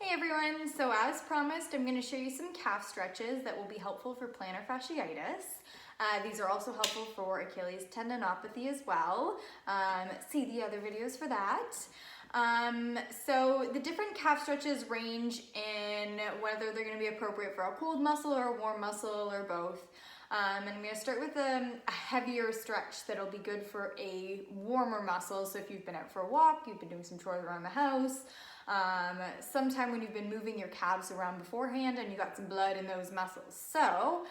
Hey everyone, so as promised, I'm going to show you some calf stretches that will be helpful for plantar fasciitis. These are also helpful for Achilles tendinopathy as well. See the other videos for that. So the different calf stretches range in whether they're going to be appropriate for a cold muscle or a warm muscle or both. And I'm going to start with a heavier stretch that'll be good for a warmer muscle. So if you've been out for a walk, you've been doing some chores around the house, sometime when you've been moving your calves around beforehand and you got some blood in those muscles. So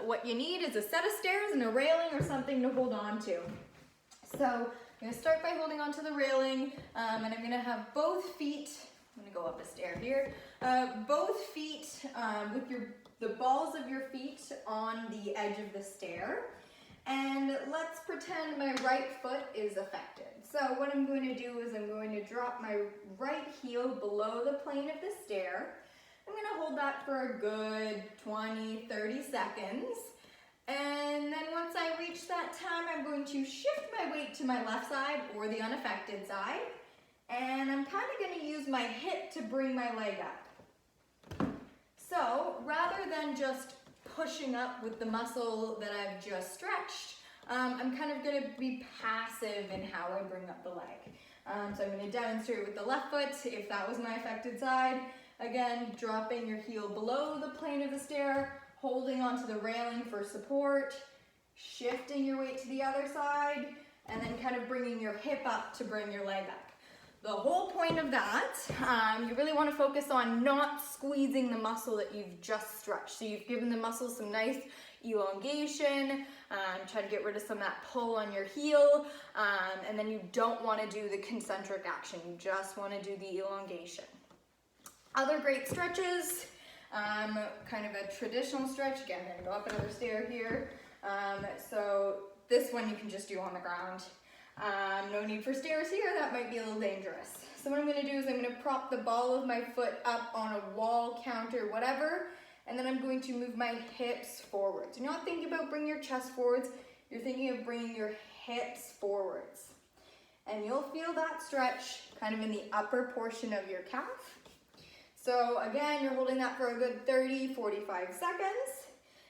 what you need is a set of stairs and a railing or something to hold on to. So I'm going to start by holding onto the railing, and I'm going to have both feet, I'm going to go up a stair here, both feet with the balls of your feet on the edge of the stair. And let's pretend my right foot is affected. So what I'm going to do is I'm going to drop my right heel below the plane of the stair. I'm going to hold that for a good 20, 30 seconds. And then once I reach that time, I'm going to shift my weight to my left side or the unaffected side. And I'm kind of going to use my hip to bring my leg up. So rather than just pushing up with the muscle that I've just stretched, I'm kind of going to be passive in how I bring up the leg. So I'm going to demonstrate with the left foot, if that was my affected side. Again, dropping your heel below the plane of the stair, holding onto the railing for support, shifting your weight to the other side, and then kind of bringing your hip up to bring your leg up. The whole point of that, you really want to focus on not squeezing the muscle that you've just stretched. So you've given the muscle some nice elongation, try to get rid of some of that pull on your heel, and then you don't want to do the concentric action. You just want to do the elongation. Other great stretches, kind of a traditional stretch. Again, I'm going to go up another stair here. So this one you can just do on the ground. No need for stairs here, that might be a little dangerous. So what I'm going to do is I'm going to prop the ball of my foot up on a wall, counter, whatever, and then I'm going to move my hips forwards. You're not thinking about bringing your chest forwards, you're thinking of bringing your hips forwards. And you'll feel that stretch kind of in the upper portion of your calf. So again, you're holding that for a good 30, 45 seconds.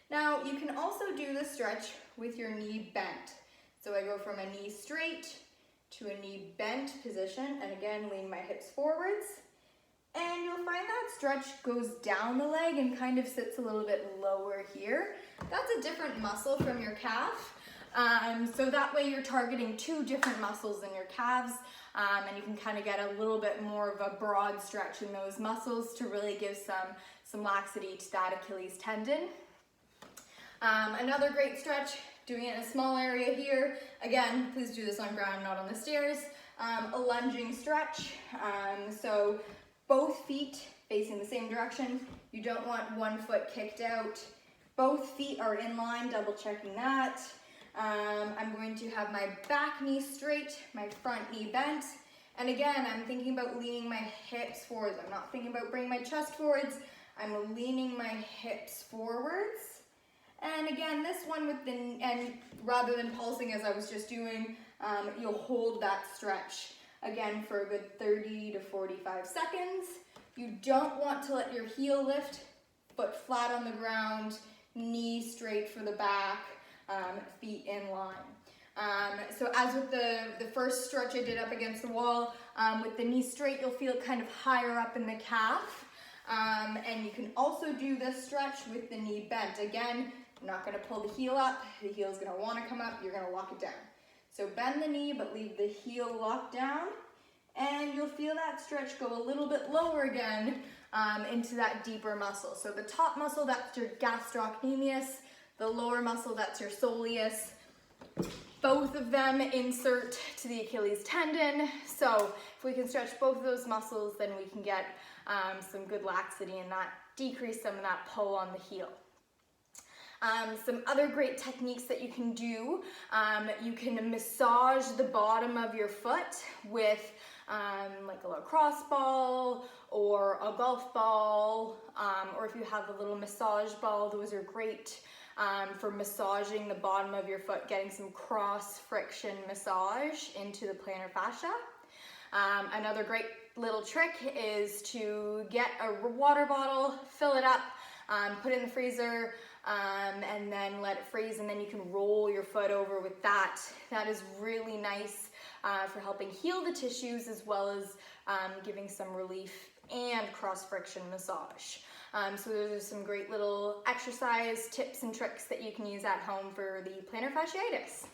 Now you can also do the stretch with your knee bent. So I go from a knee straight to a knee bent position, and again, lean my hips forwards. And you'll find that stretch goes down the leg and kind of sits a little bit lower here. That's a different muscle from your calf. So that way you're targeting two different muscles in your calves, and you can kind of get a little bit more of a broad stretch in those muscles to really give some laxity to that Achilles tendon. Another great stretch, doing it in a small area here. Again, please do this on ground, not on the stairs. A lunging stretch. So both feet facing the same direction. You don't want one foot kicked out. Both feet are in line, double checking that. I'm going to have my back knee straight, my front knee bent. And again, I'm thinking about leaning my hips forwards. I'm not thinking about bringing my chest forwards. I'm leaning my hips forwards. And again, this one and rather than pulsing as I was just doing, you'll hold that stretch again for a good 30 to 45 seconds. You don't want to let your heel lift, foot flat on the ground, knee straight for the back, feet in line. So as with the first stretch I did up against the wall, with the knee straight, you'll feel it kind of higher up in the calf. And you can also do this stretch with the knee bent. Again, I'm not going to pull the heel up. The heel is going to want to come up. You're going to lock it down. So bend the knee, but leave the heel locked down. And you'll feel that stretch go a little bit lower again into that deeper muscle. So the top muscle, that's your gastrocnemius. The lower muscle, that's your soleus. Both of them insert to the Achilles tendon. So if we can stretch both of those muscles, then we can get some good laxity and that decrease some of that pull on the heel. Some other great techniques that you can do, you can massage the bottom of your foot with like a lacrosse ball or a golf ball, or if you have a little massage ball, those are great for massaging the bottom of your foot, getting some cross friction massage into the plantar fascia. Another great little trick is to get a water bottle, fill it up, put it in the freezer, and then let it freeze, and then you can roll your foot over with that. That is really nice for helping heal the tissues, as well as giving some relief and cross friction massage. So those are some great little exercise tips and tricks that you can use at home for the plantar fasciitis.